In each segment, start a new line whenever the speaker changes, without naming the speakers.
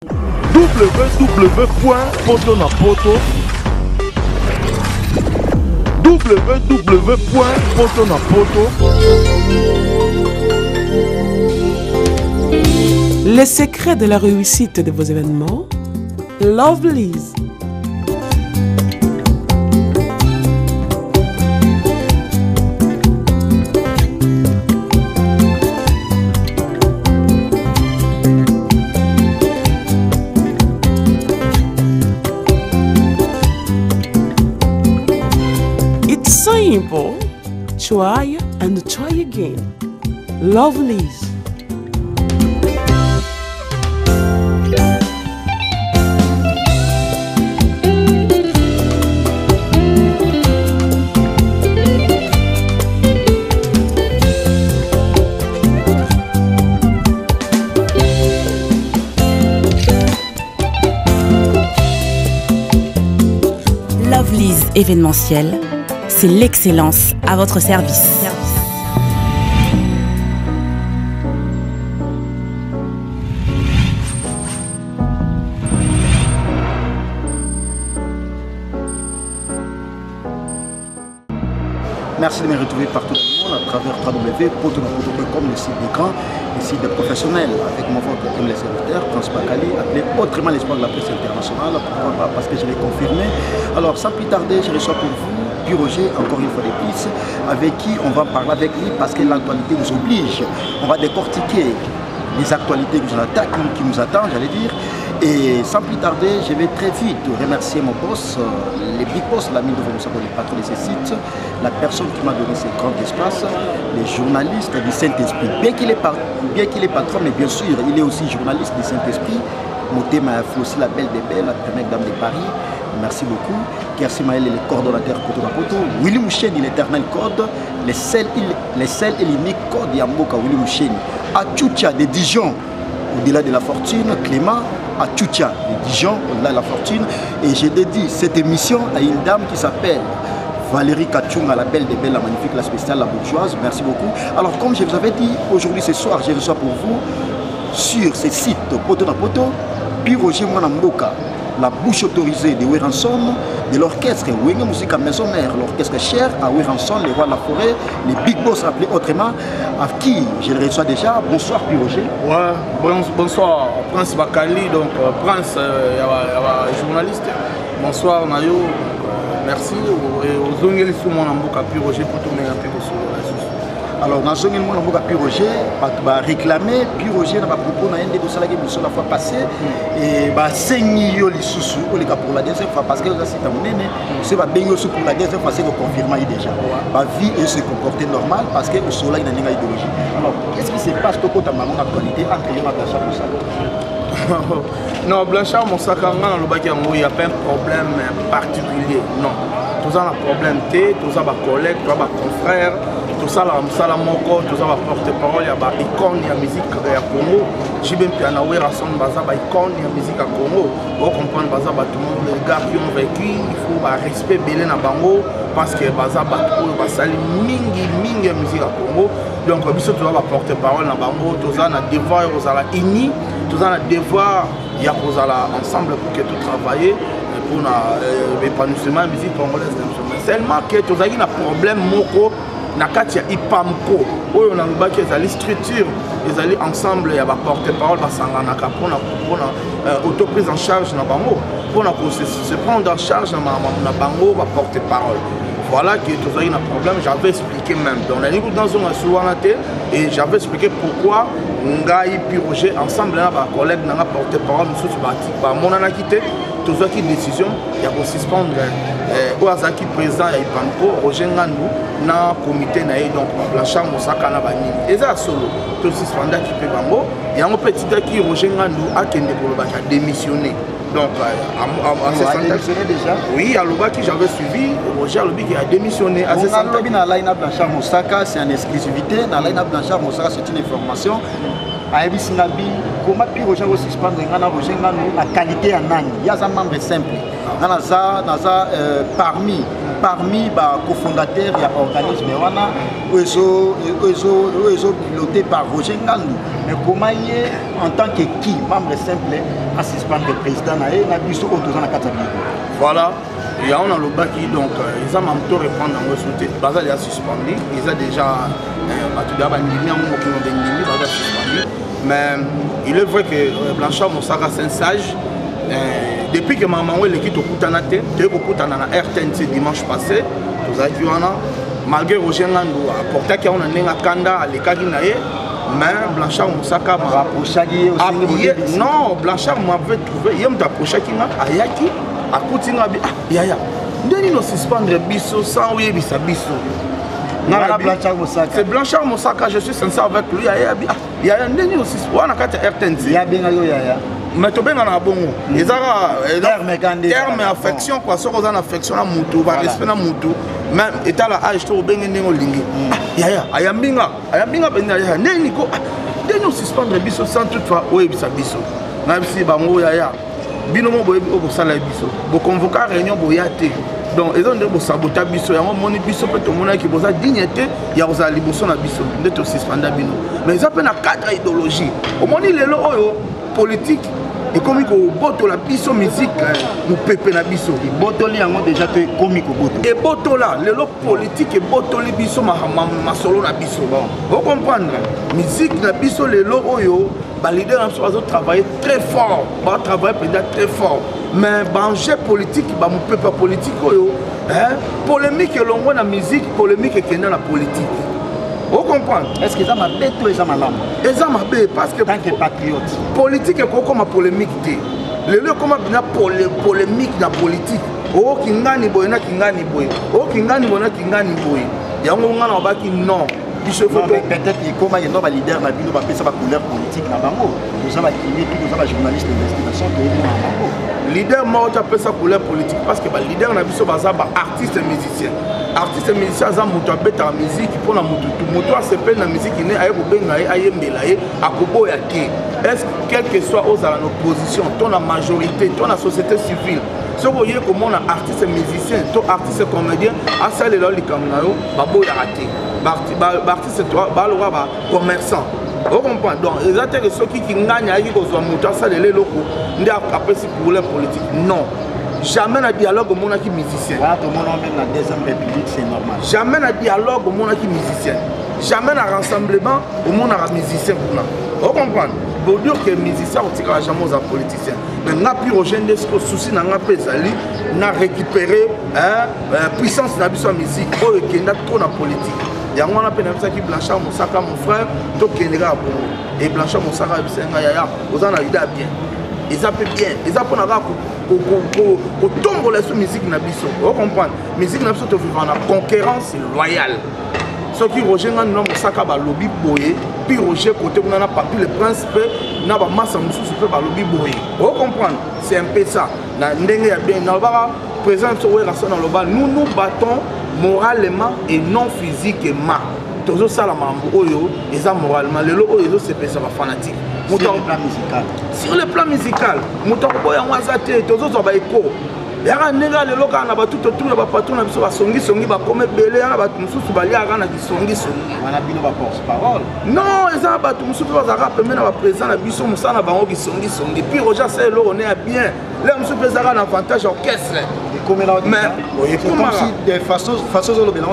www.potonapoto www.potonapoto.
Les secrets de la réussite de vos événements, Lovelyz. It's simple. Try and try again. Lovelyz.
Lovelyz événementiel, c'est l'excellence à votre service.
Merci de me retrouver partout dans le monde à travers www.potonapoto.com, le site d'écran, le site de professionnels, avec mon vote comme les serviteurs, Prince Bakali, appelé autrement l'espoir de la presse internationale. Pourquoi pas? Parce que je l'ai confirmé. Alors, sans plus tarder, je reçois pour vous Puis Roger, encore une fois de plus, avec qui on va parler avec lui parce que l'actualité nous oblige. On va décortiquer les actualités qui nous attendent, j'allais dire. Et sans plus tarder, je vais très vite remercier mon boss, les big boss, l'ami de Vomoussako, le patron de ce site, la personne qui m'a donné ce grand espace, les journalistes du Saint-Esprit. Bien qu'il est patron, mais bien sûr, il est aussi journaliste du Saint-Esprit. Moté m'a fait aussi la belle des belles, la première dame de Paris. Merci beaucoup. Kersi Maël est le coordonnateur Potonapoto. Willy Moucheni, l'éternel code. Les seuls et l'unique code Yamboka, Willy Moucheni. À Tchoutia de Dijon, au-delà de la fortune, Clément. À Tchoutia de Dijon, au-delà de la fortune. Et j'ai dédié cette émission à une dame qui s'appelle Valérie Kachunga, la belle des belles, la magnifique, la spéciale, la bourgeoise. Merci beaucoup. Alors, comme je vous avais dit, aujourd'hui, ce soir, je reçois pour vous, sur ce site Potonapoto, Puis Roger Mwanamboka, la bouche autorisée de Weranson, de l'orchestre Wenge Musique à Maison Mère, l'orchestre cher à Weranson, les rois de la forêt, les big boss appelés autrement, à qui je le reçois déjà. Bonsoir Puis Roger.
Ouais, bonsoir Prince Bakali, donc Prince, journaliste. Bonsoir Nayo, merci. Aux Ongeli sous Mwanamboka, Puis Roger pour tout le monde.
Alors, dans le monde, on Puis Roger va réclamer. Puis Roger n'a pas propos dans la fois passée. Et c'est pour la deuxième fois parce que c'est pour la deuxième fois, c'est confirmer déjà. La vie et se comporter normal parce que au soleil, il y a une idéologie. Alors, qu'est-ce qui se passe pour la actualité entre les Blanchard Moussaka?
Non, Blanchard Moussaka, il n'y a pas un problème particulier. Non. Tout ça, un problème, tout ça, collègue, tout ça, confrère. Tout ça, la moko, tout ça, porte-parole, il y a des icônes de musique à Congo. J'ai bien pu en avoir à son bazar, des icônes de musique à Congo. Pour comprendre bazar, tout le monde, les gars qui ont vécu, il faut respect belé na bango parce que bazar, tout ça, mingi musique à Congo. Donc, tout ça, porte-parole na bango, tout ça, na devoir, vous allez unis, tout ça, na devoir, il y a vous allez ensemble pour que tout travailler pour l'épanouissement de la musique congolaise. Seulement que tout ça, il y a un problème moko. Nakati ya Ipamko, oyo na lubaki ezali structure, ezali ensemble ya ba porte-parole basanganaka pona auto-prise en charge na bango, pona se prendre en charge na bango ba porte-parole. Voilà que tout ça, il y a un problème, j'avais expliqué même. Donc, on a dit dans un souveraineté et j'avais expliqué pourquoi Ngaï puis Roger, ensemble, avec un collègue, n'a porte-parole, nous on a quitté, tout ça qui est décision, il y a pour suspendre Oazaki président, il y a Ipanko, Roger Ngandou, dans le comité, donc Blanchard Moussaka, et ça solo, tout suspendre qui peut bango, et un petit qui Roger Ngandou a démissionné. Donc, à ce démissionné déjà? Oui, à Lubaki, j'avais suivi. Roger Alobi qui a démissionné. À ce
Alobi, dans la line-up Blanchard Moussaka, c'est en exclusivité. Dans la line-up Blanchard Moussaka, c'est une information. ayebisi na bi comment puis Roger va suspendre ngana Roger ngana la qualité en nani il y a un membre simple naza parmi ba cofondateur ya organisme wana ozo piloté par Roger Ngandou mais comment il en tant que qui membre simple à suspendre le président na biso autour na katabi
voilà. Il y a un lobaki donc ils ont même tout répondre dans le soutien. Basal est suspendu. Ils ont déjà suspendu. Mais il est vrai que Blanchard Moussaka c'est un sage. Depuis que maman est l'équipe au Koutanate, tu es au Koutana RTNC dimanche passé, tout ça dit malgré Roger Ngandou apporté qu'il y a un kanda à l'écaginae, mais Blanchard Moussaka m'a rapproché. Non, Blanchard m'avait trouvé. Il m'a approché qui m'a ayaki. A continuer yaya ndeni no suspendre biso sans oui bisa biso c'est Blanchard Moussaka je suis sincère avec lui yaya ndeni no suspendre wana kata RTNC
ya benga yo yaya
mais to benga na bongo ezara terme affection quoi so ko za na affection na mutu ba respect na mutu même état la âge to benga ndenge lingi yaya ayambinga benga yaya ndeni ko ndeni no suspendre biso sans toutefois oui bisa biso na bisi bango yaya binomo boye obosala biso bo convoquer réunion boyate donc ils ont de saboter biso ya moni biso peut to mona ki boza dignité ya boza liboso na biso ndeto suspenda bino mais ils appellent na cadre idéologie au moni lelo oyo politique et comme ko boto la biso musique nous pepe na biso et botoli yango déjà te komi ko boto et botola lelo politique et botoli biso ma solo na biso vous comprendre musique na biso lelo oyo les leaders ont travaillé très fort, très fort. Mais le politique, mon peuple politique, polémique dans la musique, polémique dans la politique. Vous comprenez?
Est-ce qu'ils ont ma bête ou ils ont ma lame?
Ils ont ma bête parce que.
Tant que patriote.
Politique est comme polémique. Les gens comme polémique dans la politique. Oh, kingani boy, na kingani boy. Oh, kingani boy, na kingani boy. Il y a un moment où non.
Peut-être que comme il y a un leader, nous avons fait couleur politique. Nous avons des journalistes d'investigation qui sont
leader mort appelle ça couleur politique parce que le leader n'a pas artiste et musicien. Artiste et musicien, ils ont fait la musique pour la moto. Moto a fait la musique qui est à est-ce quel que soit aux oppositions, ton la majorité, ton la société civile, si vous voyez comment on a artiste et musicien, ton artiste et comédien, à ça les gens qui ont raté. Artiste et commerçant. Vous comprenez? Donc, les intérêts ceux qui gagnent, qui ont ça les locaux, après c'est pour la politique. Non. Jamais un dialogue au monde qui musicien.
Tout le monde même la deuxième république, c'est normal.
Jamais un dialogue au monde qui musicien. Jamais un rassemblement au monde qui musicien. Vous comprenez? Pour dire que les musiciens ont tiré jamais aux politiciens. Mais nous avons pu rejoindre ce souci, nous avons récupéré la puissance de la musique. Oh, il y a trop de politique. Il y a un peu de Blanchard Moussaka, mon frère, tout qui est là. Et Blanchard Moussaka, vous en avez bien. Ils appellent bien. Ils appellent pour tomber la musique na biso. Vous comprenez? Musique na biso to vivre en concurrence loyale. Ce qui Roger Ngandou Moussaka ba lobby boyé, puis Roger côté on a pas le principe na ba massa mususu pe ba lobby boyé. Vous comprenez? C'est un peu ça. Na ndenge ya bien na ba présent sur la loba, nous nous battons moralement et non physiquement. Toujours ça la mambo oyo, ils ont moralement les logo ils ont c'est ça fanatique.
Sur le plan musical.
Sur le plan musical, mouton boya mwazate, toujours ba écho. Yara nega le loka na batu to tuna ba patron na biso ba songi ba comme belé na batu mususu ba liaka na songi.
Wana bino ba porte parole.
Non, eza batu mususu ba rap mais na ba président na biso musana bango ki songi. Puis Roger c'est lo on est bien. Là mususu président na avantage orchestre.
Mais c'est comme si de façon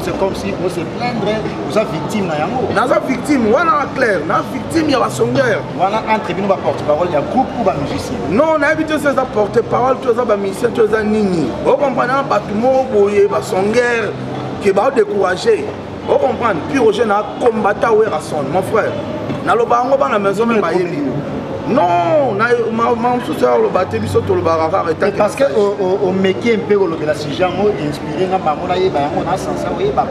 c'est comme si on se plaindrait, vous êtes victime na yango.
Na za victime, wana clair, na victime ya ba songeur.
Wana entre bino ba porte parole ya groupe ou ba musicien.
Non, na habité ces porte parole, tous ba musicien, tous nini. Vous comprenez pas tout monde boyer ba songeur qui va décourager. Vous comprenez? Puis Roger na combattant ou rason, mon frère. Na lo ba ngo ba na maison me ba yebi. Non, ma soeur le batté biso to le barara
parce que au métier un peu le la sijan inspiré na ba mona ye ba on a sens oui ba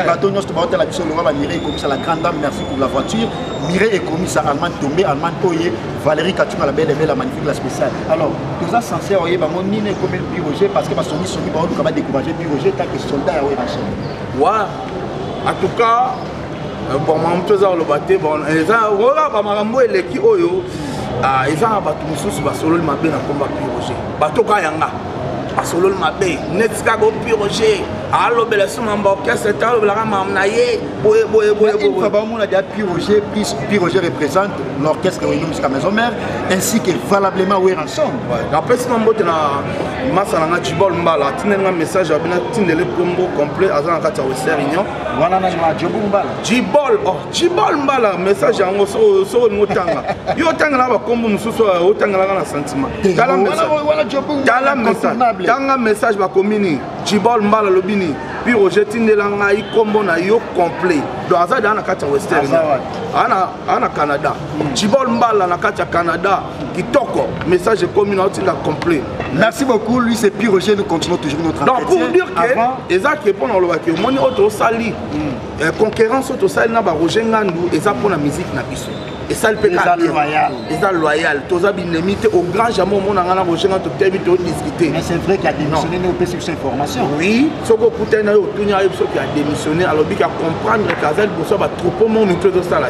bateau nous to ba la biso le ba Mireille comme ça la grande dame merci pour la voiture Mireille est commis ça allemand tombé allemand toyé Valérie Katunga la belle la magnifique la spéciale alors tout ça censé oyer ba mon ni ne comme le Roger parce que ba songi ba on va décourager Roger tant que soldat ouais machin
ouais en tout cas bon makambo toza koloba te bon eza oyoka bamakambo eleki oyo eza na bato mosusu basololi mabe na komba piroge bato ka yanga basololi mabe neti kaka opiroge alobela so mamba orchestre ta alobelaka makambo na ye boye
Piroger représente l'orchestre réuni jusqu'à Maison Mère ainsi que valablement We're Ensemble.
napesi na mbote na masa nanga Jibol Mbala tindelinga message abina tindele kombo complet aza na kati ya Western Union
Wana na Jibol Mbala
Jibol Mbala message yango so olingo tanga yo tanga na bakombo mosusu otangelaka na sentiment tanga message bakomini Jibol Mbala lobini puis Roger tindelanga ikombo na yo complet donc aza dans na kati ya Western ana Canada Jibol Mbala na kati ya Canada kitoko message commun na complet.
Merci beaucoup, lui c'est Piroger, nous continuons toujours notre entretien.
Donc pour dire que eza qui pour le bakio moni auto sali concurrence auto sali na ba Roger Ngandu eza pour la musique na biso. Et ça le peut pas loyal. Toza binemité au grand jamais mon ngana Roger Ngandu tebi to discuter.
Mais c'est vrai qu'il a démissionné au PC sur information.
Oui, soko kutena yo tunya yo qui a démissionné alors bi ka comprendre que Azel Bosso ba troupeau mon mito de ça là.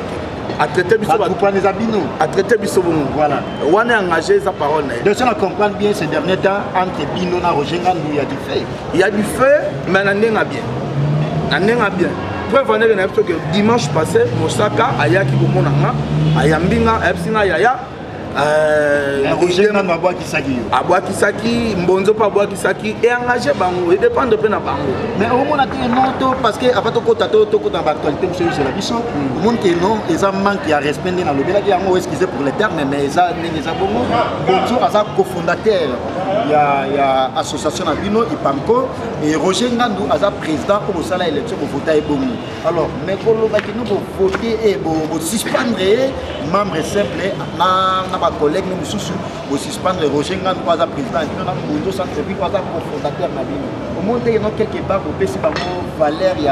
A traiter biso ba
comprendre les abino.
A traiter biso bon. Voilà. On est engagé sa parole.
Donc si on comprend bien ces derniers temps entre Bino na Roger Ngandu il y a du fait.
Il y a du fait mais n'enga bien. N'enga bien. Preuve en est que dimanche passé Mosaka ayaki komonanga ayambinga epsinga yaya
Roger Ngandu
abwakisaki mbonzo pa abwakisaki et engagé bango et dépendre pe na bango
mais au moins on non parce que avant to kota dans l'actualité monsieur c'est la biso au monde que non ils ont manque ya respect dans le bela qui a moi excusez pour les termes mais ça les abongo bonjour à sa cofondateur il y a association Abino Ipanko et Roger Ngandu à sa président pour ça élection pour voter bongo alors mais pour le baki nous voter et pour suspendre membre simple na collègue nous sous au suspendre Roger Ngandu pas à président et nous avons deux centre puis pas à cofondateur Nabino au monde il y a quelque part au PC par valeur il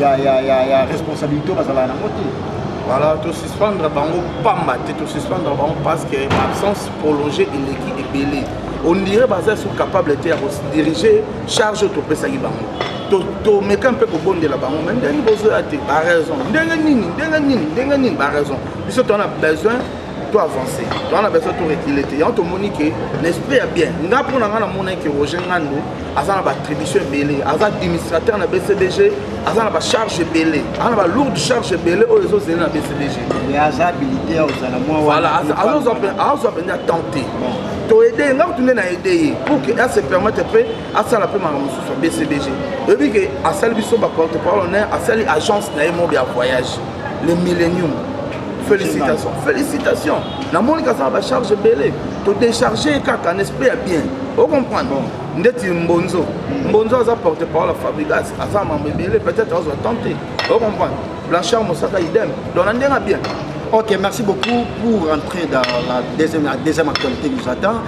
y a responsabilité dans la montée
voilà tout suspendre bango pas mater tout suspendre bango parce que absence prolongée et l'équipe est belée on dirait basé sur capacité à diriger charge to pesa bango to meka un peu ko bonde la bango mais ndeni bozo ate ba raison ndenge nini ba raison biso on a besoin to avancer on a besoin to reculer et on to monique l'esprit est bien nga pour na mona que Roger Ngandu aza na ba attribution belé aza administrateur na BCDG aza na ba charge belé ana ba lourde charge belé o les autres na BCDG
et aza habilité aux alamoi
voilà azo appeler à tenter to aider nga tourner na aider pour que ça se permette peu à ça la peu ma sur BCDG et puis que à celle biso ba porte-parole on est à celle agence na mo bien voyage le Millennium. Félicitations. La monique a sa charge belé. Tu décharger quand un esprit est bien. Vous comprenez? Ndeti Mbonzo. Mbonzo a porte-parole à Fabrigas. A sa membre belé. Peut-être on va tenter. Vous comprenez? Blanchard Moussaka idem. Donc on est bien.
Ok, merci beaucoup pour entrer dans la deuxième actualité qui nous attend.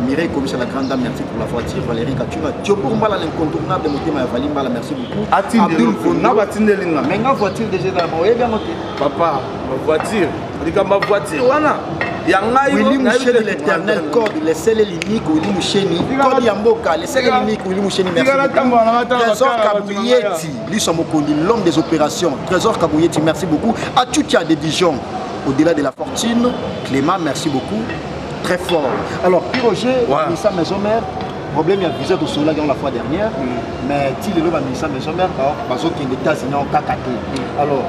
Mireille, commissaire la grande dame, merci pour la voiture. Valérie Katura, Diobour Mbala, l'incontournable de Motima Vali Mbala, merci beaucoup.
Abdul Fondo,
mais ma voiture déjà dans le bien noté.
Papa, ma voiture, ma voiture, voilà.
Willy Moucheni, l'éternel code, les seuls limites, Willy Moucheni, code Yamboka, les seuls limites, Willy Moucheni, merci beaucoup. Trésor Kabouyeti, lui sommes l'homme des opérations. Trésor Kabouyeti, merci beaucoup. Atutia de Dijon, au-delà de la fortune. Clément, merci beaucoup. Très fort. Alors, puis Roger, Missa Maison Mère, problème, il y a visé au soleil la fois dernière, mais si le Missa Maison Mère, parce qu'il y a des États-Unis en KKT. Alors,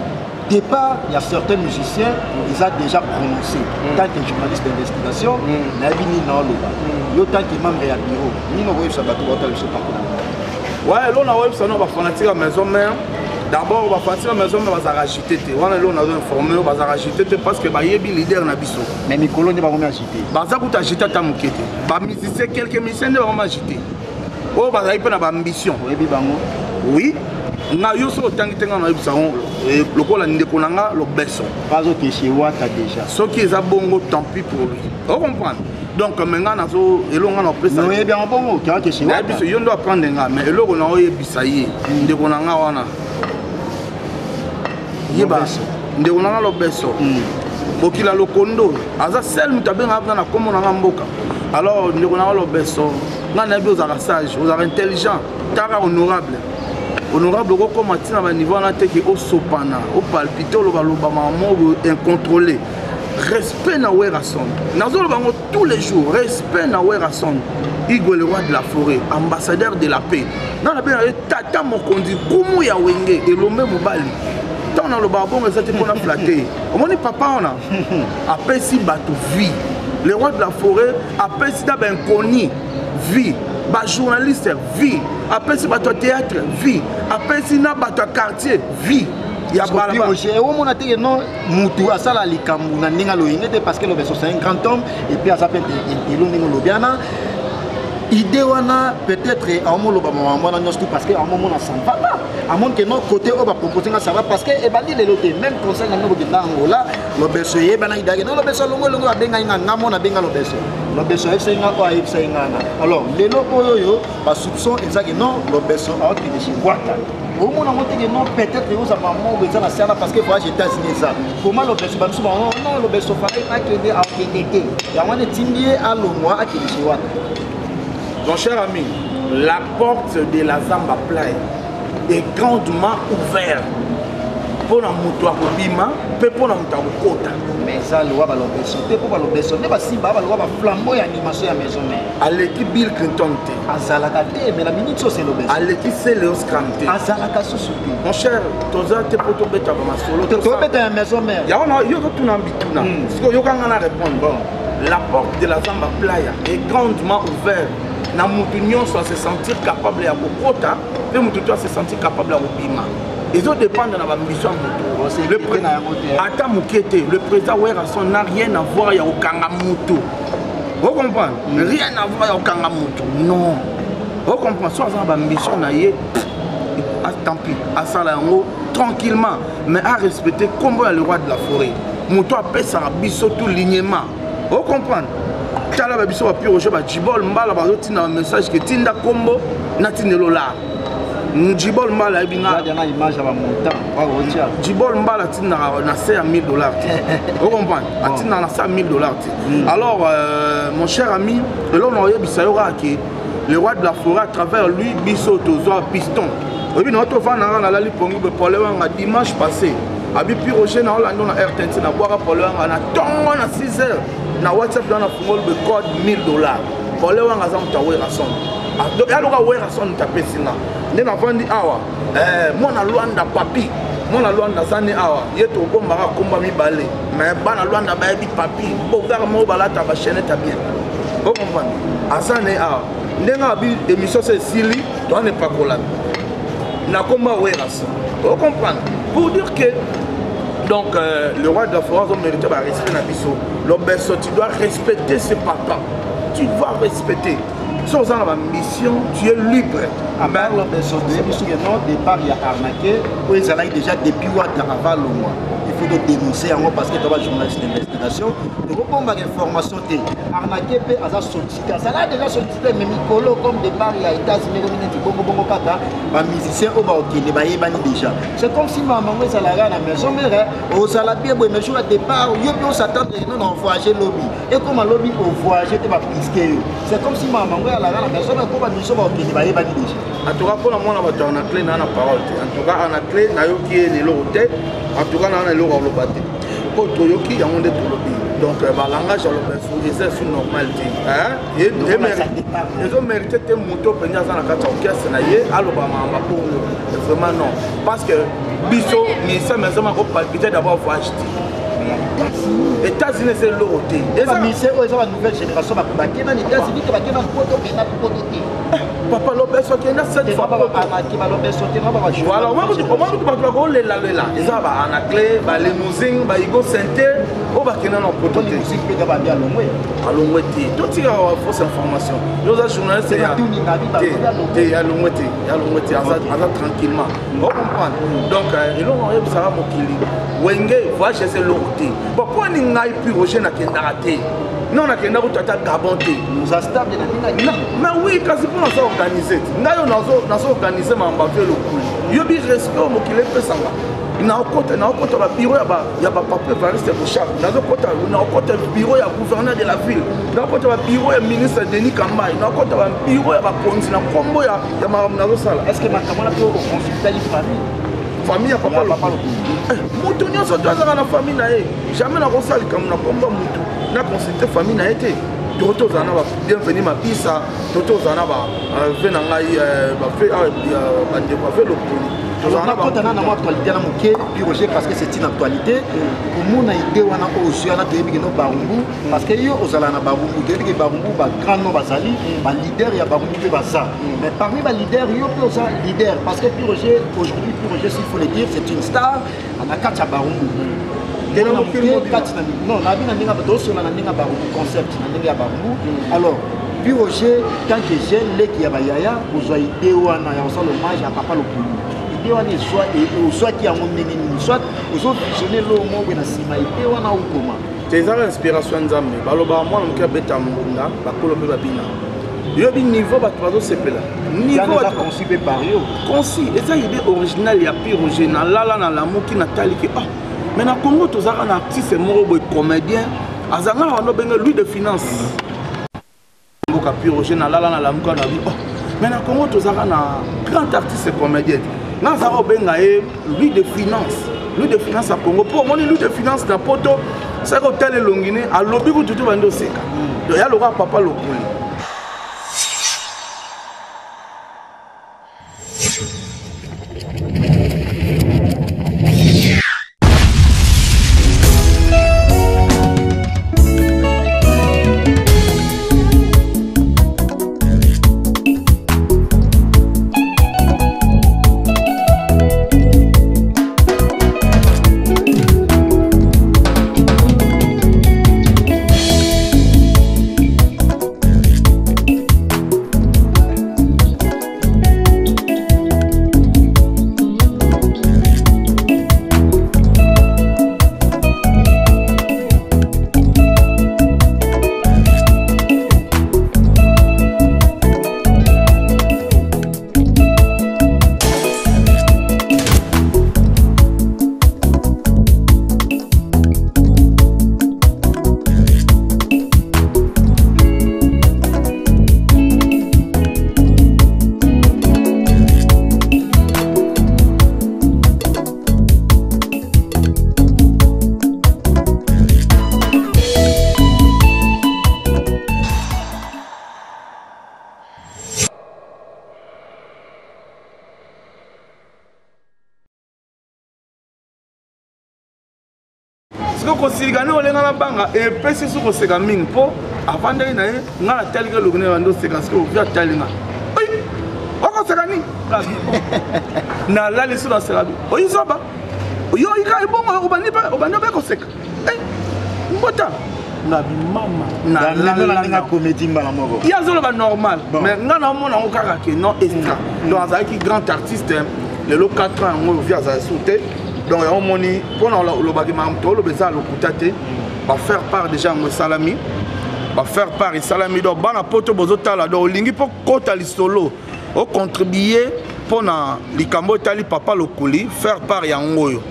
départ, il y a certains musiciens, ils ont déjà prononcé, tant que journaliste d'investigation, il y a tant que membre à bureau, ni nous voyons ça,
ouais, là, on a vu ça, on va fanatique à Maison Mère. D'abord, on va faire la maison, mais on va agiter. On a informé, on va agiter parce que il y a des leaders dans la biso.
Mais mes colons ne vont pas agiter.
Ça coûte agiter à Moukete. Quelques musiciens ne vont pas agiter. Oh, bah, il y a une ambition. Oui. Na yoso tangi na yibsango lokola ndekonanga lo beso.
Pas au chez Wata déjà.
Ce qui est bongo tant pis pour lui. Vous comprenez? Donc maintenant nazo elonga na place.
Non, bien bongo, quand chez Wata.
Biso yondo apprendre nga mais eloko na oyebisa ye ndekonanga wana. Yeba ndekonanga lo beso. Bokila lokondo aza sel mutabenga na komo na mboka. Alors ndekonanga lo beso. Nga na bi aux sage, aux intelligent, tara honorable. honorable comme à un niveau là teke au sopana au palpité au loba maman incontrôlé respect na werason nazo loba tous les jours respect na werason Igwe le roi de la forêt ambassadeur de la paix dans la paix tata mokondi kumu ya wenge elombe mobali tant na loba bon ezate pona flatter omoni papa ona apesi bato vie le roi de la forêt apesi da ben koni vie ba journaliste vie apesi bato théâtre vie apesi na bato quartier vie ya balaba
Roger au mona te non mutu asala likambu na ninga loyenge parce que le beso c'est un grand homme et puis ça peut être ninga lobiana idée wana peut-être à mon loba maman na tout parce que à moment na s'en va pas à mon que non côté on va proposer ça va parce que e bandi le loté même conseil na ngo kita ngola lo beso ye bana idage non lo beso longo abenga nga mona benga lo beso c'est nga ko aïe c'est nga alors les loko yo ba soupçon exact non lo beso a qui de wata au monde a monté que non peut-être aux maman ou ça na serna parce que voyage États-Unis ça comment lo beso ba non lo beso fallait pas que a été ya wana tindie à lo moi a qui de wata.
Mon cher ami, la porte de la Zamba Playa est grandement ouverte pour la moto bima, pour la moto kota.
Mais ça, le roi va l'obéir, pour l'obéir, mais si le roi va flambeau et animation à maison.
À l'équipe Bill Clinton,
Azalakate, mais la minute c'est l'obéir.
à l'équipe Céléos Cramté.
Azalakasu soupi.
Mon cher, tu as tes potos bêta ma solo.
Tu as bêta à maison mère.
Il y a tout un bituna. Parce que yo kanga na répondre. La porte de la Zamba Playa est grandement ouverte. Na mutunyon soit se sentir capable ya kokota, et mutunyon se sentir capable ya bima. Ils ont dépendre de la mission le président Werason n'a rien à voir ya okanga mutu. Vous comprenez? Rien à voir ya okanga mutu. Non. Vous comprenez? Soit dans la mission na yé, tant pis, à Salango tranquillement, mais à respecter comme le roi de la forêt. Mutu a fait ça biso tout lignement. Vous comprenez? Tala ba biso ba pire Roger ba Djibol Mbala ba zotina message que tinda kombo na tinelola. Djibol Mbala ebinga.
Il y a une image à montant.
Djibol Mbala tina na c'est à $1000. Vous comprenez? Atina na ça $1000. Alors mon cher ami, le on a bisayora que le roi de la forêt à travers lui biso tozo piston. Obi na to vana na la lipongi be problème nga dimanche passé. Abi pire Roger na Orlando na RTNC na boira problème na tongo na 6h. Na WhatsApp dans la fumole le code $1000 pour les gens qui ont Werason. Donc il y a des Werason qui tapent ici là. Nous avons dit awa moi na Luanda papi moi na Luanda zani awa yeto bomba ka komba mi balé mais ba na Luanda ba bi papi bogar mo balata ba chaîne ta bien. Vous comprenez? Azane awa ndenga bi émission c'est Sili toi n'est pas collab. Na komba Werason. Vous comprenez? Pour dire que donc le roi de la forêt a mérité de respecter la mission. L'obéissance, tu dois respecter ce papa. Tu dois respecter. Si on a la mission, tu es libre.
Mais l'obéissance, non, départ, il y a arnaqué. Ils allaient déjà depuis avant le mois. Il faut dénoncer parce que tu as un journaliste d'investigation. Tu as une information. Arnaqué, tu as sollicité. Ça a déjà sollicité, mais Mikolo, comme départ, il y a États-Unis, les musiciens, déjà. C'est comme si maman est à la maison, mais au salarié, mais je départ, on s'attend à voyager lobby. Et comme un lobby au voyager, tu vas risquer. C'est comme si maman est à la maison, mais comme un mission, déjà.
En tout cas, pour moi, on a clé dans la parole. En tout cas, on a clé dans les lotés. En tout cas, on a l'eau au bateau. Pour Toyoki, il y a un de tout le pays. Donc, le langage, c'est sur normalité. Ils ont mérité de monter au Pénias dans la carte orchestre. Vraiment non. Parce que Bisso, ministère, mais ça m'a palpité d'avoir voyagé. États-Unis, c'est l'autre. Et ça,
c'est une nouvelle génération. Les États-Unis, qui va gagner un poteau.
Papa Lopez, qui est là, cette fois. Voilà, on va vous dire, les là. Ils ont un clé, les limousines, les Igo Santé, on va gagner un poteau. Allons, tout il y a fausse information. Nous, les journalistes, il y a l'ongoueté, tranquillement. On comprend. Donc, ils ont eu ça, mon kili. Wenge, voyage, c'est l'autre. Pourquoi n'y a plus Roger n'a qu'un raté? Non, on a qu'un gabonté.
Nous a stable
mais oui, quand c'est pour nous organiser. Nous avons organisé, mais on va faire le coup. Il y a des respects qui les fait ça. naokota babiro ya bapapa Evariste Bochard, nazokota biro ya gouverneur de la ville, naokota babiro ya ministre Denis Kambai, naokota babiro ya bakonzi na kombo ya makambo nazosala.
Est-ce que makambo na po consulter
famille ya papa Lokuli moto nyonso to azala na famille na ye jamais nakosala likambo na kombo motu na consulter famille na ye te tozala na bienvenu mapisa tozala na bave na ngai bandeko bave Lokuli.
On a quand on a actualité na moké Roger parce que c'est une actualité pour mon idée wana ozo na tebi no barumbu parce que yo ozala na barumbu tebi ke barumbu ba grand nom bazali ba leader ya barumbu pe baza mais parmi ba leader yo pe oza leader parce que Roger aujourd'hui Roger s'il faut le dire c'est une star ana kacha barumbu non na bina ninga badoso na ninga barumbu concept na ninga barumbu alors puis Roger tant que jeune les qui ya bayaya ozo idée wana ya osala hommage à papa Lokuli soit qui a mon soit aux visionner l'eau moi na sima ite wana ukoma
c'est ça l'inspiration nzambe baloba moi na beta mbunda bakolo pe babina yo bi niveau ba bazo sepela niveau ba
conçu par yo
conçu et ça idée originale ya Pi Roger na lala na lamuki na taliki mais na Congo tozaka na artiste moko boy comédien azanga wana benga lui de finance mboka Pi Roger na lala na lamuki na bi mais na Congo tozaka na grand artiste comédien na zaro benga lui de finance à Congo pour moi lui de finance na poto c'est que tel longine a lobby ko tutu bando seka do ya loka papa Lokuli kosigane olenga na banga et pesi su ko seka mingi po avant de na nga tel que le gouvernement ndo seka ce via talinga oko seka ni na la lesu na seka o izoba yo ika ebongo obani ba ko seka mbota na bimama na
la nga comédie mbala moko
ya zolo ba normal mais nga na mona okaka ke non extra donc azaki grand artiste le lo 4 ans ngo via za souté. Donc on moni pour le bagima to le beza le kutate va faire part déjà mo salami va faire part et salami donc bana poto bozotala donc lingi pour kota li solo au contribuer pour na likambo tali papa Lokuli faire part ya ngoyo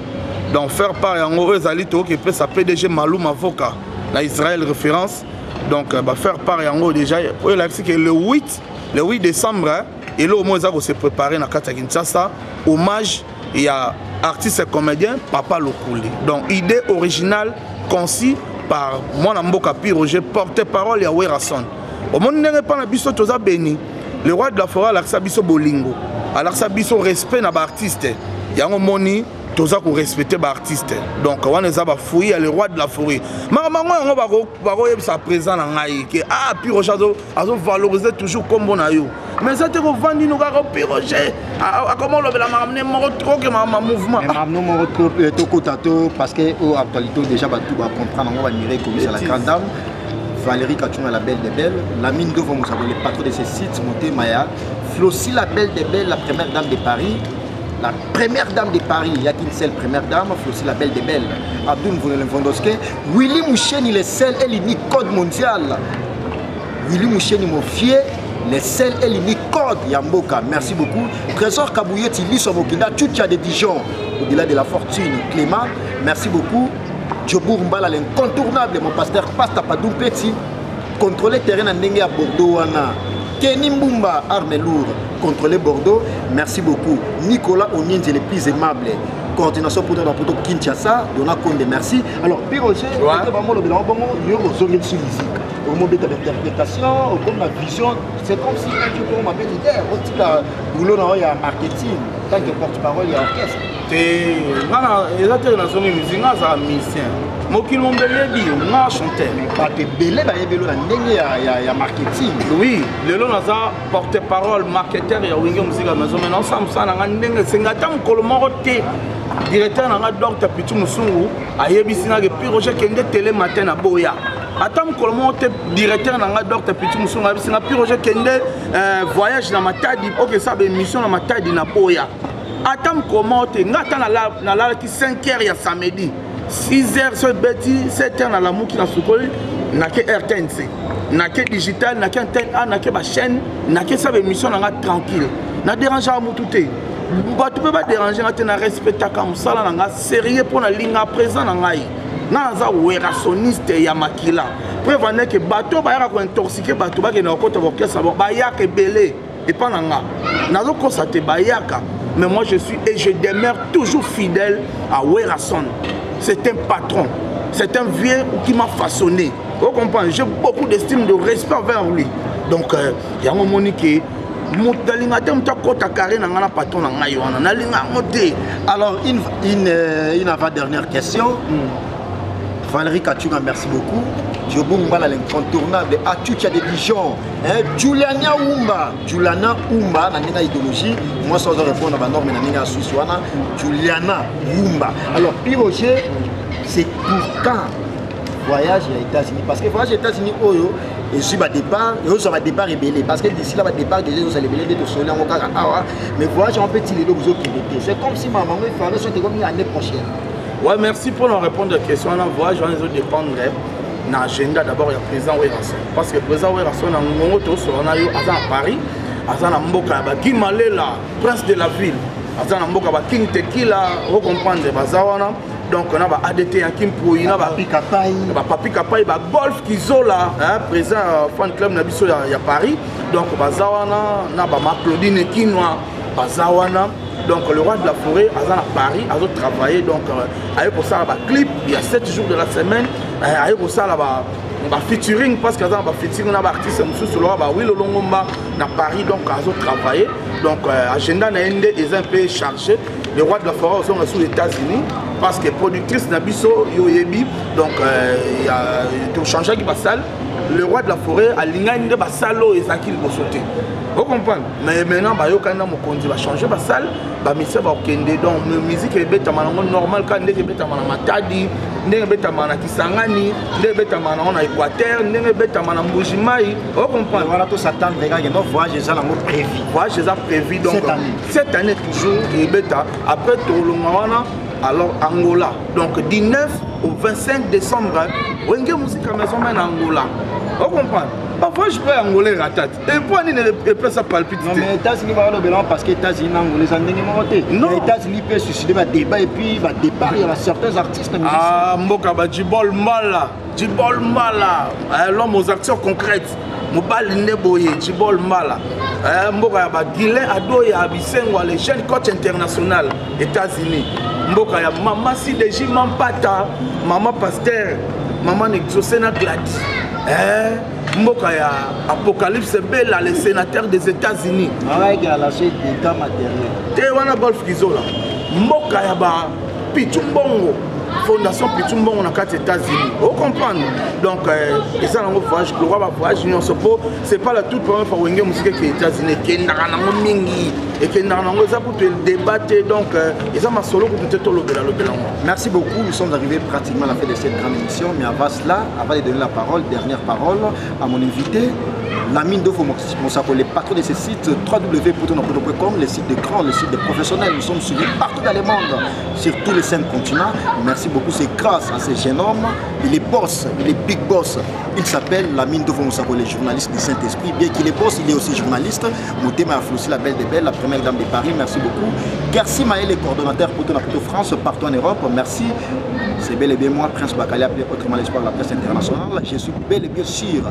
donc faire part ya ngoyo ezali to que peut sa PDG Maloum avocat na Israël référence donc va faire part ya ngoyo déjà pour la que le 8 décembre et là au moins ça se préparer na kata Kinshasa hommage il y a artiste et comédien Papa Lokuli. Donc idée originale conçue par mon amboka Pi Roger porte-parole ya Werason. Au monde n'est pas na biso toza béni. Le roi de la forêt alaksa biso bolingo. Alaksa biso respect na ba artiste. Yango moni toza ko respecter ba artiste. Donc on les a ba fouiller le roi de la forêt. Mamango yango bako yebisa présent na ngai que Pi Roger azo valoriser toujours comme bon na yo. Mais ça te revend nous gars Pi Roger comment le la ramener mon trop que ma mouvement
ramener mon trop toko tato parce que au actualité déjà ba tout va comprendre on va admirer comme c'est la grande dame Valérie Kachunga la belle des belles la mine de vous savez le patron de ces sites Monté Maya Flossi la belle des belles la première dame de Paris. La première dame de Paris, il y a qu'une seule première dame, Flossi la belle des belles. Abdoul Vondoske, Willy Moucheni le seul et l'unique code mondial. Willy Moucheni mon fier, les seuls et l'unique code Yamboka. Merci beaucoup. Trésor Kabouyeti, Lisso Mokina, Tchoutia de Dijon, au-delà de la fortune, Clément. Merci beaucoup. Djobour Mbala, l'incontournable, mon pasteur Pasta Padoum Petit, contrôler terrain à Ndenge à Bordeaux. Kenny Mbumba, armes lourdes, contrôler Bordeaux. Merci beaucoup. Nicolas Onyenze, les plus aimables. Coordination pour dans Poto Kinshasa, Dona Konde, merci. Alors, Piroger, il y a une musique. Au moment de l'interprétation, comme la vision, c'est comme si tu peux m'appeler leader. Aussi, boulot dans il y a marketing, tant que porte-parole, il y a orchestre.
Les acteurs dans son musique, ils sont musiciens. Moi qui l'ont belé, moi chanteur.
Pas de belé, il y a marketing.
Oui, le long a porte-parole, marketeur, il y a une musique à la maison. Mais ensemble, ça n'a rien de c'est un temps que le moroté. Directeur n'a docteur Pitou Moussoungou, a yebisina que Piroger Kende télé matin à Boya. Attends que le monte directeur n'a docteur Pitou Moussoungou, a yebisina Piroger Kende voyage dans ma tadi, ok ça be mission dans ma tadi na Boya. Attends que le monte, n'attend na la qui 5h il y a samedi, 6h sur bêti, 7h dans la mouki na soukoli, n'a que RTNC, n'a que digital, n'a que antenne A, n'a que ma chaîne, n'a que ça be mission dans la tranquille, n'a dérangé à moutouté. Tu peux pas déranger, tu as respecté comme ça, tu es sérieux pour la ligne à présent. Tu es rationiste et Yamakila. Prévenez que bateau va être intoxiqué, bateau va être orchestre, va être belé. Et pas nanga. Nazo constaté bayaka. Mais moi je suis et je demeure toujours fidèle à Werason. C'est un patron. C'est un vieux qui m'a façonné. Vous comprenez? J'ai beaucoup d'estime, de respect envers lui. Donc, il y a un moment qui
alors, une avant-dernière question. Valérie Kachunga, merci beaucoup. Djoboumba, l'incontournable. Atucha de Dijon. Juliana Oumba. Juliana Oumba, dans la idéologie. Moi, sans répondre à ma norme, dans la Suisse. Juliana Oumba. Alors, Piroger, c'est pour quand voyage aux États-Unis? Parce que voyage aux États-Unis, et je départ, et aussi va départ rebellé. Parce que d'ici là, va départ, déjà, vous allez rebellé de soleil en Okara. Mais voyage en petit, les deux, vous autres, c'est comme si ma maman fallait sortir comme l'année prochaine.
Ouais, merci pour nous répondre à la question. Le voyage va nous dépendre de l'agenda. D'abord, il y a le président Werason. Parce que le président Werason, on a eu à Paris, à Mboka, Guy Malela, prince de la ville, à Mboka, King Tequila, vous comprenez, donc on a ADT à Kim Pouy, on a Papi Kapai, Golf Kizola, président fan club Nabiso à Paris. Donc Bazawana, on a Claudine Kinoa, Bazawana. Donc le roi de la forêt à Paris a travaillé. Donc avec pour ça un clip, il y a 7 jours de la semaine. Avec pour ça featuring parce qu'il y a un featuring on a artiste sur le roi Willow Longomba à Paris. Donc a travaillé. Donc agenda est un peu chargé. Le roi de la forêt sont sous les États-Unis parce que productrice Nabiso Yoyebi. Donc il y a tout changé qui passe. Le roi de la forêt a l'ingénieur de Basalo et Zakil Bosoté. Vous comprenez? Mais maintenant, il va changer la salle, il va kende donc la musique est normale quand il est Matadi, il est Kisangani, il est en Équateur, il est en Mbujimai. Vous comprenez?
Voilà, tout ça tente, les gars, il y a un voyage prévu.
Voyage prévu donc cette année toujours, après Tolongawana, alors Angola. Donc du 9 au 25 décembre, Wenge Musique à Maison en Angola. Vous comprenez? Parfois je peux Angolais ratate. Et pourquoi il ne peut pas palpiter? Non, mais les États-Unis vont aller parce que les États-Unis Angolais sont montés. Les États-Unis peuvent susciter un débat et puis il va départ, il y a certains artistes. Ah, Mboka, Djibol Mala, l'homme aux actions concrètes. Mobile Neboye, Djibol Mala. Mboka, Guilain Adoya, Abisengo, les jeunes coachs internationaux, États-Unis. Mboka, Maman Sideji, Mampata, Maman Pasteur, Maman Nexosena Gladys. Mboka ya Apocalypse Bella, le sénateur des États-Unis.
La suite d'état matériel.
Tewana Golf Kizola. Mboka ya ba Pichumbongo. Fondation Pichumbongo dans les États-Unis. Vous comprenez? Donc, c'est un voyage, le roi va voyager. C'est pas la toute première fois où il y a musique qui est aux États-Unis. Et qui est pour débattre. Donc, ils ont ma solo pour peut-être le.
Merci beaucoup. Nous sommes arrivés pratiquement à la fin de cette grande émission. Mais avant cela, avant de donner la parole, dernière parole à mon invité, la mine d'eau Mosako, les patrons de ces sites, www.potonapoto.com, les sites de grands, les sites de professionnels. Nous sommes suivis partout dans le monde, sur tous les 5 continents. Merci beaucoup, c'est grâce à ces jeunes hommes. Il est boss, il est big boss. Il s'appelle la mine d'eau Mosako, les journalistes du Saint-Esprit. Bien qu'il est boss, il est aussi journaliste. Moutema Afloussi, la belle des belles, la première dame de Paris. Merci beaucoup. Garci Maël, les coordonnateurs Potonapoto France, partout en Europe. Merci. C'est bel et bien moi, Prince Bakali, appelé autrement l'espoir de la presse internationale. Je suis bel et bien sur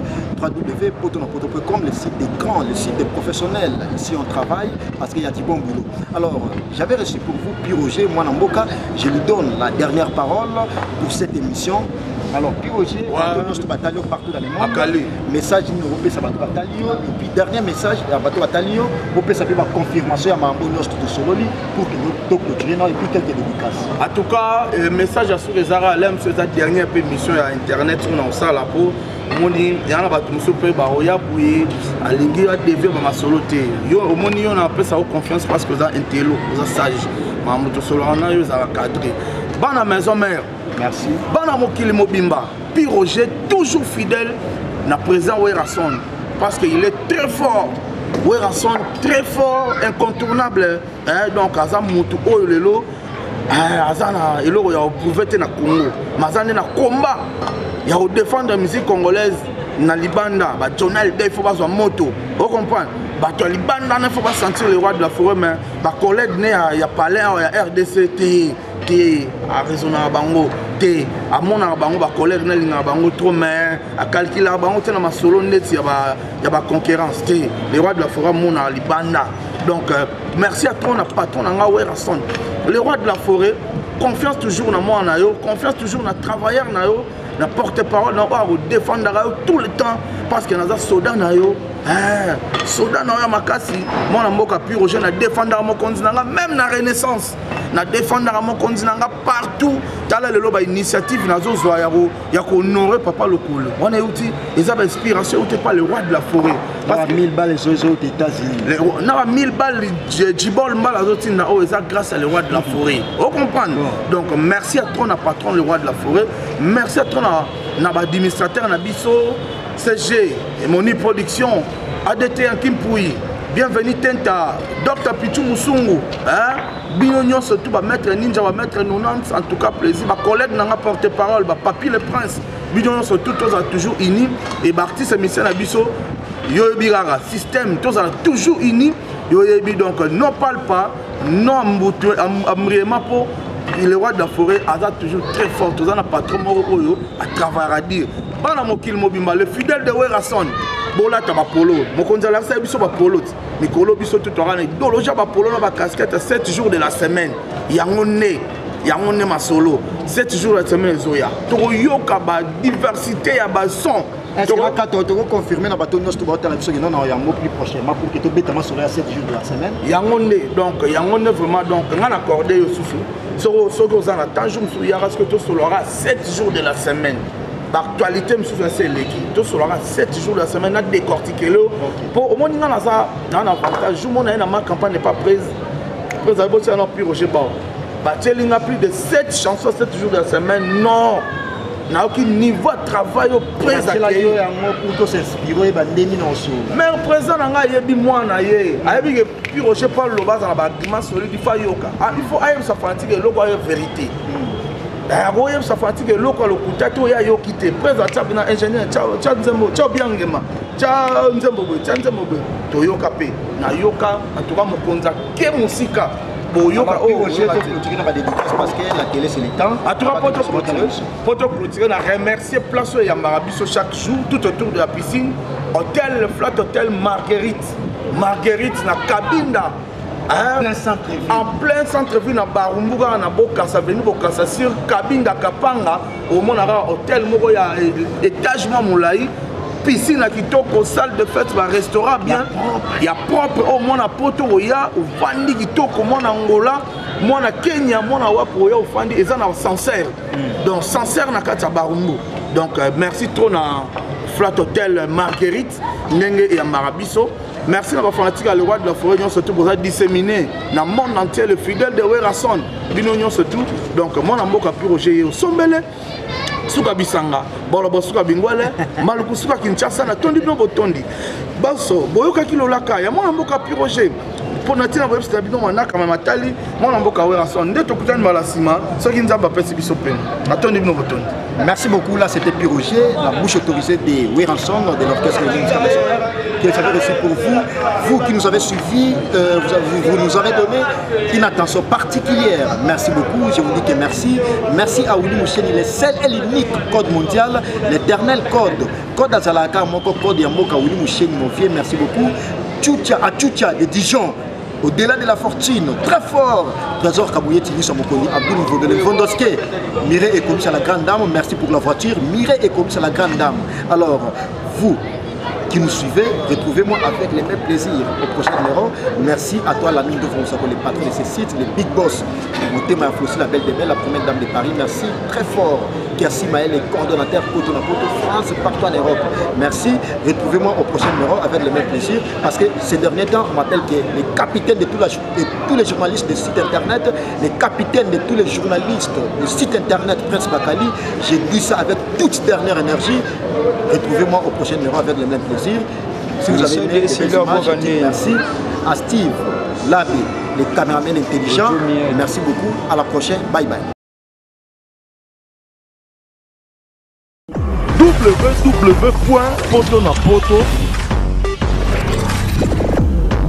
www.potonapoto.com, le site des grands, le site des professionnels. Ici, on travaille parce qu'il y a du bon boulot. Alors, j'avais reçu pour vous Piroger, moi Namboka. Je lui donne la dernière parole pour cette émission. Alors, Piroger, notre bataillon partout dans le monde. Message numéro P, ça va bataillon. Et puis, dernier message, à bateau bataillon, au P, ça fait ma confirmation à ma bonne de Sololi pour que nous clôturions et puis quelques dédicaces. En tout cas, message à ceux qui ont l'air sur cette dernière émission à Internet, on a ça là pour. Il y a des gens qui ont ont confiance parce que vous avez un télo, vous avez sage. Vous avez cadré. Bonne maison mère. Merci. Bonne Mokili Mobimba. Piroger, toujours fidèle à présent Werason. Parce qu'il est très fort. Werason, très fort, incontournable. Donc, Azam Moutou Oyolelo. Azana, il y a prouvé na Congo. Mazane na combat. Il y a défendre la musique congolaise na Libanda. Journal il faut pas avoir moto. Vous comprenez? Libanda, il ne faut pas sentir le roi de la forêt. Mais ma collègue il y a Palais, il y a RDC, qui a raison à Bango. À mon bango, ma collègue n'a bango trop mais à calculer à bango, c'est ma solo net, il y a ma concurrence. Les rois de la forêt, mon à Libanda. Donc, merci à ton patron, les rois de la forêt, confiance toujours dans moi, confiance toujours dans le travailleur, dans le porte-parole, dans le défendre tout le temps, parce qu'il y a des soldats, soldats, moi, je suis plus jeune, je défendre mon continent, même dans la Renaissance, je défendre mon continent partout. Il y a une initiative, il y a honorer papa le cool. On est outil, ils ont inspiration, ils pas le roi de la forêt.
Parce que 1000 balles aux États-Unis.
On a 1000 balles, 10 balles grâce à le roi de la forêt. Vous comprenez? Donc, merci à ton patron, le roi de la forêt. Merci à ton administrateur, Nabiso, CG, Moni Production, ADT en Kimpoui. Bienvenue Tenta, Dr Pichu Musungu, Bignonion surtout, maître Ninja, maître Nonance, en tout cas plaisir. Ma collègue n'a pas porte-parole, Papi le Prince, Bignonion surtout, tous ont toujours unis. Et l'artiste Michel Abisso, Yoebirara, système, tous ont toujours unis. Yoebi donc, non parle pas, non amriema pour. Le roi de la forêt a toujours très fort, tous ont un patron à travailler à dire. Bana Mokil Mobimba, le fidèle de Werason. Bola Tabapolo, mon conjoint c'est biso Bapolo, Nicolo biso tout aura ne doloja Bapolo na ba casquette 7 jours de la semaine. Yangone ma solo. 7 jours de la semaine zoya. To yoka ba diversité ya ba son.
Est-ce que quand tu confirmer na bateau nous tu vas la biso non ya mo plus prochainement pour que tu bêtement sur 7 jours de la semaine.
Yangone donc Yangone vraiment donc on accordé yo soufou. So goza na tant jour sur yara ce que tu solora 7 jours de la semaine. L'actualité, c'est l'équipe. Tout cela 7 jours de la semaine, on a décortiqué le. Pour au moins, on a ça, on a un avantage. Ma campagne n'est pas prise. Vous avez aussi un plus Roger Bao. Il a plus de 7 chansons 7 jours de la semaine. Non. Il n'y a aucun niveau de travail au présent.
Pour s'inspirer,
mais au présent, il y a des mois. Il y a plus Roger Paul le bas dans la bâtiment solide. Il faut aller se fatiguer, le vérité. Ça fatigue local kutato ya yo kité présent na ingénieur cha nzembo cha biangema cha nzembo to yoka pe na yoka en tout cas mokonza ke musika bo yoka o
j'ai clôturé na ba dédicace parce que la télé c'est le temps
à tout cas poto clôturé na remercier place ya Marabiso chaque jour tout autour de la piscine hôtel Flat Hôtel Marguerite na Kabinda. En plein centre-ville, na Barumbuga, na Bokassa, venu Bokassa sur Kabinda Kapanga, au Monara hôtel Mogoya, étage Moulaï, piscine à Kitoko, salle de fête, restaurant bien, il y a propre au Mona Poto-Roya, au Fandi Kitoko, Mona Angola, Mona Kenya, Mona Wapoya, au Fandi, et ça na Sancerre. Donc Sancerre na Katsa Barumbu. Donc merci trop na Flat Hôtel Marguerite, Nenge et Marabiso. Merci à la fanatique à le roi de la forêt, surtout pour disséminer dans le monde entier le fidèle de Werason, surtout. Donc, moi, je suis plus Roger au Sombele.
suka bisanga bolobo suka bingwele maluku suka Kinshasa na tondi bino botondi baso boyoka kilolaka ya mwana mboka piroger pour natina boyeb stabino manaka matali mwana mboka wera son nde tokutani balasima soki nzamba pesi biso pene na tondi bino botondi.
Merci beaucoup, là c'était Piroger, la bouche autorisée des Weranson, de l'orchestre de musique nationale, qui est reçu pour vous. Vous qui nous avez suivis, vous nous avez donné une attention particulière. Merci beaucoup, je vous dis que merci. Merci à Willy Mouchen, il est seul et l'unique code mondial, l'éternel code. Code Azalaka, mon code Yamoka, Willy Mouchen, mon vieux, merci beaucoup. Tchoutia de Dijon. Au-delà de la fortune, très fort, Trésor Kabouye Tini Samokoni, Abdoul Vodele Vondoske, Mireille et Comis à la grande dame, merci pour la voiture, Mireille et Comis à la grande dame. Alors, vous qui nous suivez, retrouvez-moi avec les mêmes plaisirs au prochain numéro. Merci à toi, l'ami de François, les patrons de ces sites, les big boss. Mon thème a aussi la belle de belle, la première dame de Paris. Merci très fort. Kiassi Maël, les coordonnateurs Poto France, partout en Europe. Merci. Retrouvez-moi au prochain numéro avec les mêmes plaisirs. Parce que ces derniers temps, on m'appelle les capitaines de tous les journalistes des sites internet, les capitaines de tous les journalistes du site internet Prince Bakali. J'ai dit ça avec toute dernière énergie. Retrouvez-moi au prochain numéro avec les mêmes plaisirs. Si vous avez aimé ces images, merci à Steve, Labé, les caméramans intelligents. Merci beaucoup. À la prochaine. Bye bye.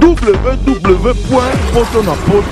www.potonapoto